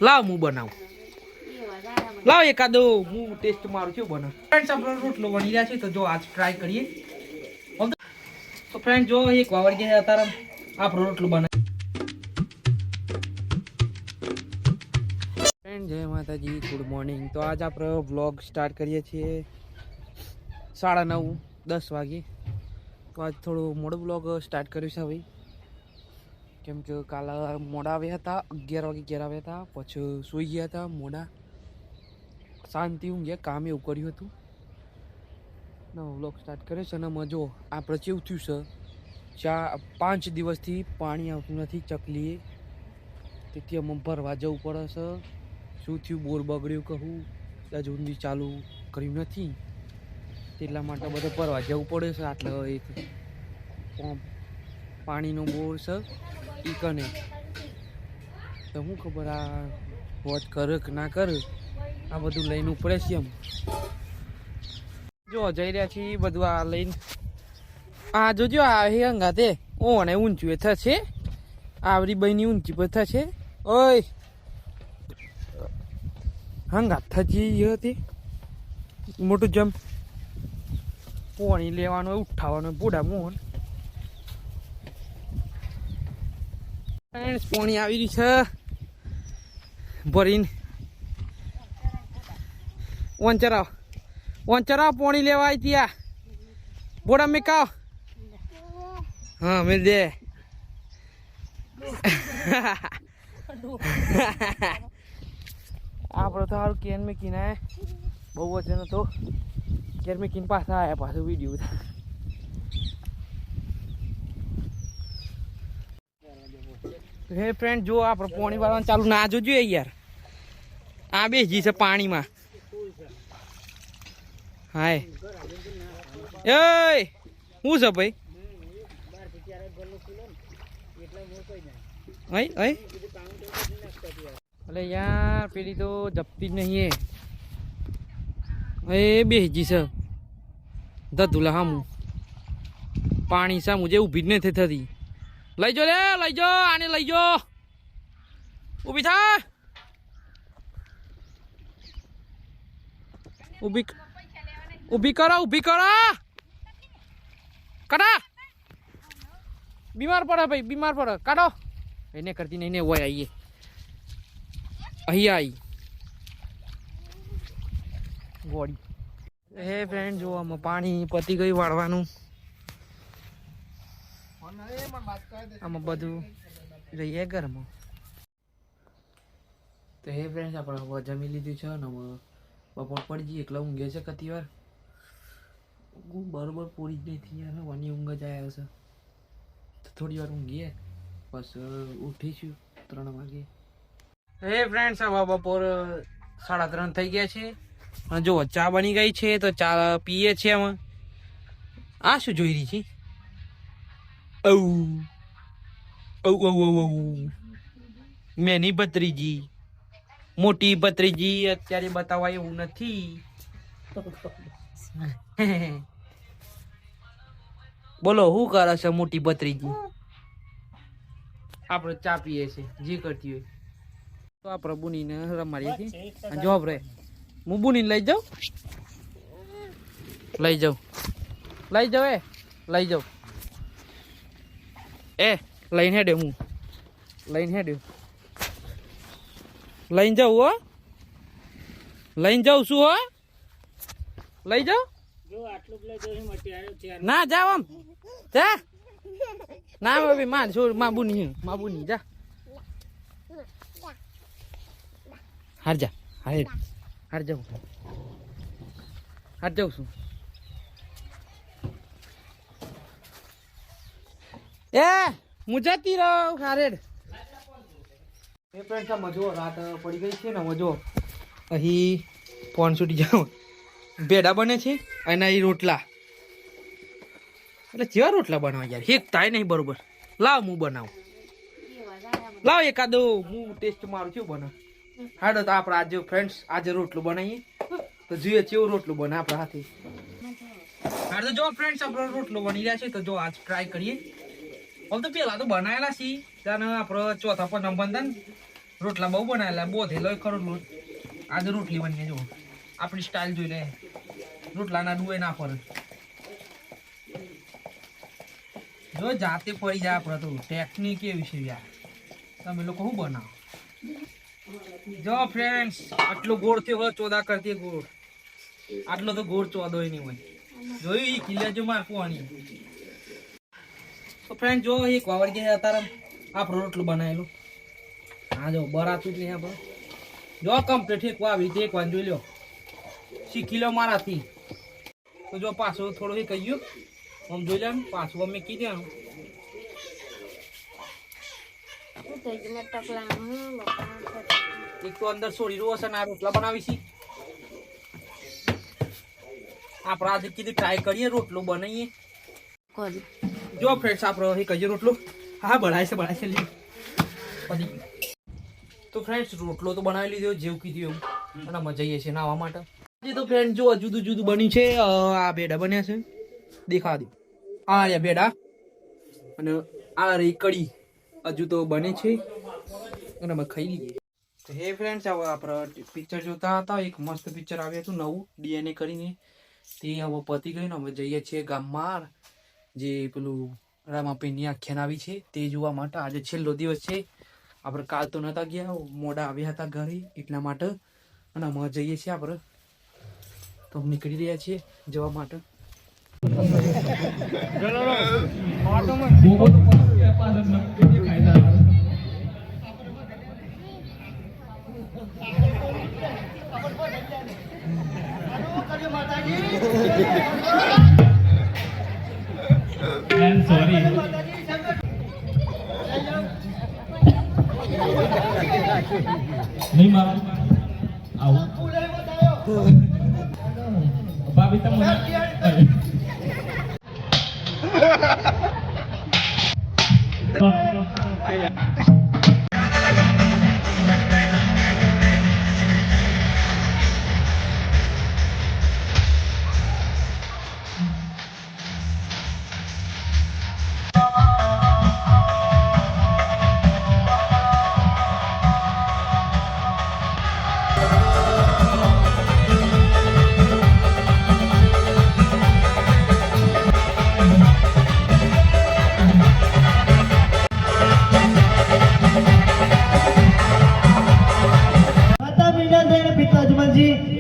લાવ હું બનાવું. લાવ એકાદો હું ટેસ્ટ મારું છું બને. ફ્રેન્ડ્સ આપણો રોટલો બની રહ્યા છે તો જો આજ ટ્રાય કરીએ. તો ફ્રેન્ડ જો એક વાવર ગયા તારા આપણો રોટલો બને. ફ્રેન્ડ જય માતાજી, ગુડ મોર્નિંગ. તો આજ આપણે વ્લોગ સ્ટાર્ટ કરીએ છીએ 9:30-10 વાગે. તો આજ થોડું મોડું વ્લોગ સ્ટાર્ટ કર્યું છે ભાઈ, કેમ કે કાલે મોડા આવ્યા હતા, 11 વાગે ઘેર આવ્યા હતા, પછી સૂઈ ગયા હતા મોડા, શાંતિ ઊંઘ્યા, કામ એવું કર્યું હતું. નવો વ્લોગ સ્ટાર્ટ કર્યો છે. અને જો આપણે કેવું થયું છે, 5 દિવસથી પાણી આવતું નથી ચકલીએ, તેથી અમે ભરવા જવું પડે છે. શું થયું, બોર બગડ્યું કહું, હજુ સુધી ચાલુ કર્યું નથી, એટલા માટે બધું ભરવા જવું પડે છે. આટલે એક પાણીનો બોર છે એ કને, તો શું ખબર આ વોચ કરે કે ના કરે, આ બધું લઈને ઉપડે છે. એમ જો જઈ રહ્યા છીએ બધું આ લઈને. આ જોજો આ હંગાતે ઓને ઊંચું એ થશે, આવડી બની ઊંચી પર થશે. ઓય હંગાત થજી હતી મોટું જમ્પ પોણી લેવાનો, ઉઠાવવાનો બુડા મોહન. પોણી આવી રહી છે ભરીને. વંચરાવ પોણી લેવા આવી ત્યાં બોડા મેં કાવ. હા મેં દે આપણે તો સારું કેન મેં કીના બહુ વચન હતો, કેર મેં કીન પાછા આવ્યા, પાછું વિડીયો. હે ફ્રેન્ડ જો આપણે પાણી વાળવાનું ચાલુ ના જોજો યાર, આ બેસી છે પાણીમાં. હાય એ શું છે ભાઈ? અરે યાર પેલી તો જપતી જ નહીં એ બેસી છે ધતુલા હામું પાણી સામું જે ઊભી જ નથી થતી. લઈ જો લે, લઈ જો આને, લઈ જો, ઊભી થા, ઊભી કરો, ઊભી કરો, કાઢા, બીમાર પડે ભાઈ, બીમાર પડે, કાઢો. એને કરતી નહીં ને હોય આવીએ અહીંયા આવી ગોળી. હે ફ્રેન્ડ જો આમાં પાણી પતી ગયું વાળવાનું, આમાં બધું રહીએ ઘરમાં. તો હે ફ્રેન્ડ આપણે હવે જમી લીધું છે ને બપોર પડી જઈએ એટલે ઊંઘે છે કતી વાર. બરોબર પૂરી જ નહીં થઈ યાર, વાની ઊંઘ જ આવ્યા છે. તો થોડી વાર ઊંઘીએ બસ ઉઠીશું 3 વાગે. હે ફ્રેન્ડ્સ હવે બપોર 3:30 થઈ ગયા છે અને જો ચા બની ગઈ છે તો ચા પીએ છીએ અમે. આ શું જોઈ રહી છે? મેની ભત્રીજી, મોટી ભત્રીજી અત્યારે બતાવવા એવું નથી. બોલો શું કરે છે મોટી ભત્રીજી? આપણે ચા પીએ છે જે કરતી હોય. તો આપણે બુનીને રમાડીએ છીએ. જોબ રે હું બુનીને લઈ જાઉં, લઈ જાઉં, લઈ જાઉં, લઈ જાઉં, લઈને હેડે, હું લઈને હેડ્યો, લઈને જાઉં હો, લઈને જાઉં છું હો, લઈ જાઉં ના જાવ આમ જા ના બાબી માં છોડ માં બુની જા હાર જા હાર જાઉં છું. હું જતી રહું હારેડ. એ ફ્રેન્ડ મજો રાત પડી ગઈ છે ને મજો અહીં ફોન છૂટી જાવ ભેડા બને છે અને અહીં રોટલા. એટલે કેવા રોટલા બનાવા યાર, એક થાય નહીં બરોબર. લાવ હું બનાવું, લાવ એકાદો હું ટેસ્ટ મારું છું બને. હાડો તો આપણે આજે ફ્રેન્ડ્સ આજે રોટલું બનાવીએ તો જોઈએ કેવું રોટલું બને આપણા હાથે. હા તો જો ફ્રેન્ડ્સ આપણો રોટલો બની રહ્યા છે તો જો આજ ટ્રાય કરીએ. આમ તો પેલા તો બનાવેલા છીએ ત્યાં આપણે ચોથા પર નંબર હતા ને રોટલા બહુ બનાવેલા, બહુ થયેલો ખરો લોટ. આજે રોટલી બની જો આપણી સ્ટાઇલ જોઈ લે, રોટલાના ડુએ ના ફરે. જો જાતે પડી જાય આપણે તો ટેકનિક એવી છે યાર. તમે લોકો શું બનાવો? જો ફ્રેન્ડ્સ આટલો ગોળ થયો હોય, ચોદા કરતી ગોળ, આટલો તો ગોળ ચોદોય નહીં હોય. જોયું એ કિલ્લા જો માર પોણી. તો ફ્રેન્ડ જો એક વાવડ ગયા અત્યારે આપણો રોટલો બનાવેલો. હા જો બરાતું જ નહીં આપણે. જો કમ્પ્લીટ એક વાવી તે એક વાર જોઈ લો, શીખી લો મારાથી. તો જો પાછું થોડું એ કહ્યું આમ જોઈ લે, પાછું અમે કીધી દેવાનું. એક તો અંદર છોડી રહ્યો હશે ને આ રોટલા બનાવી છે. આપણે આજે કીધું ટ્રાય કરીએ, રોટલો બનાવીએ. જો ફ્રેન્ડ્સ આપણે એ કહીએ રોટલો. હા બનાય છે લે. તો ફ્રેન્ડ્સ રોટલો તો બનાવી લીધો જેવું કીધું એવું, અને મજા જઈએ છીએ નાવા માટે. તો ફ્રેન્ડ જો જુદું જુદું બન્યું છે. આ બેડા બન્યા છે, દેખા દો. આ રહ્યા બેડા અને આ રહી કઢી હજુ તો બને છે, અને અમે ખાઈ લઈએ. તો હે ફ્રેન્ડ્સ હવે આપણે પિક્ચર જોતા હતા. એક મસ્ત પિક્ચર આવ્યું હતું નવું DNA કરીને, તે હવે પતી ગયું ને અમે જઈએ છીએ ગામમાં. જે પેલું રામાપીરની આખ્યાન આવી છે તે જોવા માટે. આજે છેલ્લો દિવસ છે. આપણે કાલ તો નહોતા ગયા, મોડા આવ્યા હતા ઘરે એટલા માટે, અને અમે જઈએ છીએ આપણે. તો નીકળી રહ્યા છીએ જવા માટે. નહીં મારું આવું ભાભી તમે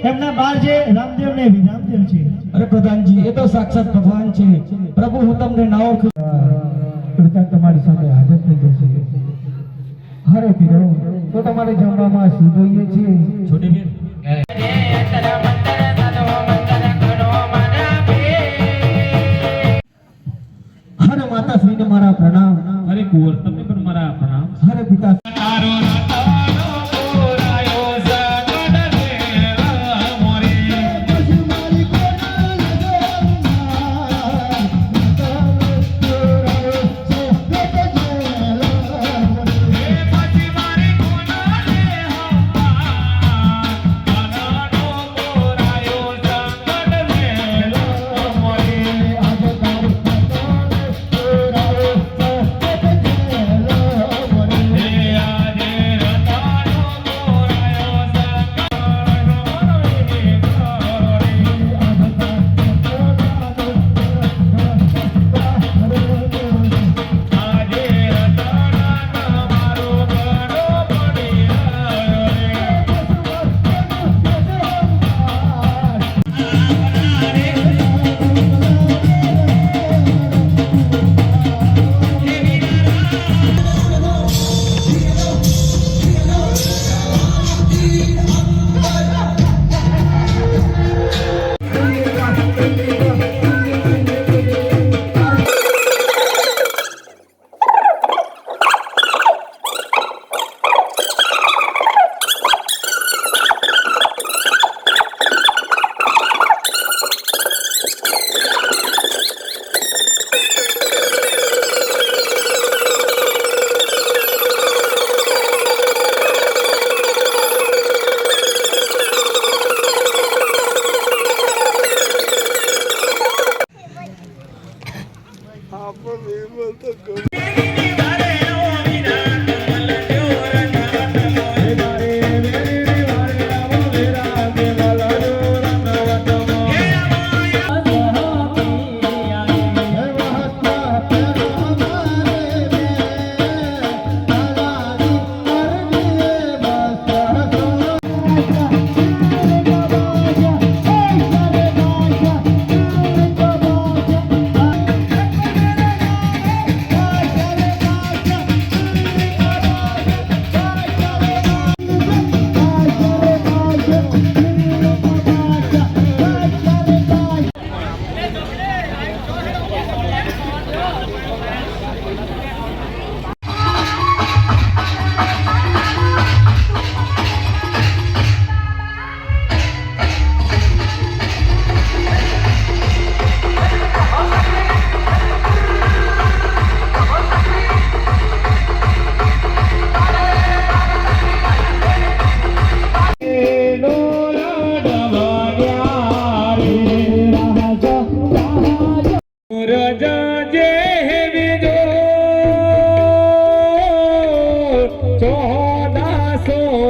એમના બાર જે રામદેવ ને રામદેવ છે. અરે પ્રધાનજી એ તો સાક્ષાત ભગવાન છે. પ્રભુ હું તમને ના ઓળખું. તમારી સાથે હાજર થઈ જશે. હરે પીરો તો તમારે જમવામાં શું જોઈએ છે? છોટી બેન હરે માતાશ્રીને મારા પ્રણામ. અરે કુંવર તમને પણ મારા પ્રણામ. હરે પિતા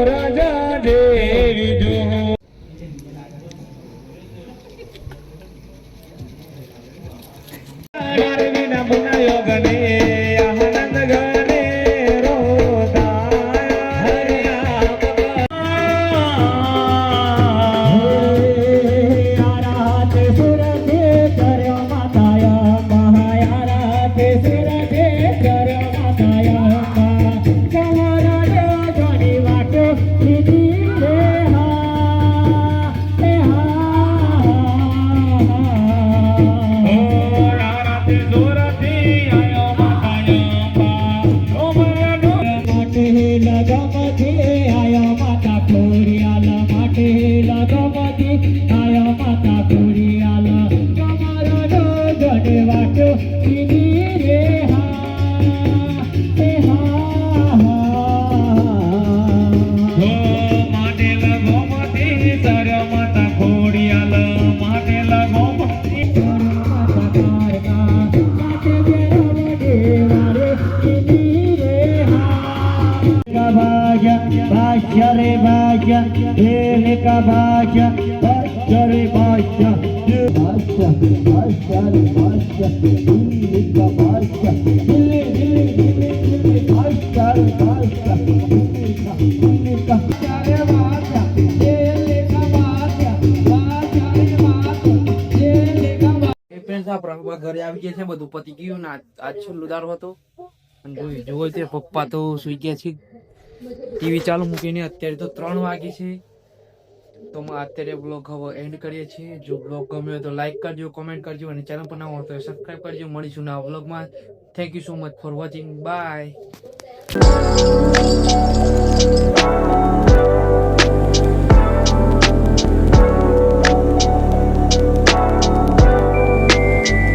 રાજા દેજો વિના મુનાયો ગને આનંદ ગને ઘરે આવી ગયા છે, બધું પતી ગયું ને આજ છેલ્લો દારો હતો. અને જોવો તે પપ્પા તો સુઈ ગયા છે, ટીવી ચાલુ મૂકીને. અત્યારે તો 3 વાગે છે. તો અત્યારે બ્લોગ હવે એન્ડ કરીએ છીએ. જો બ્લોગ ગમ્યો હોય તો લાઈક કરજો, કોમેન્ટ કરજો અને ચેનલ પર ના હોય તો સબસ્ક્રાઈબ કરજો. મળીશું નવા બ્લોગમાં. Thank you so much for watching. By.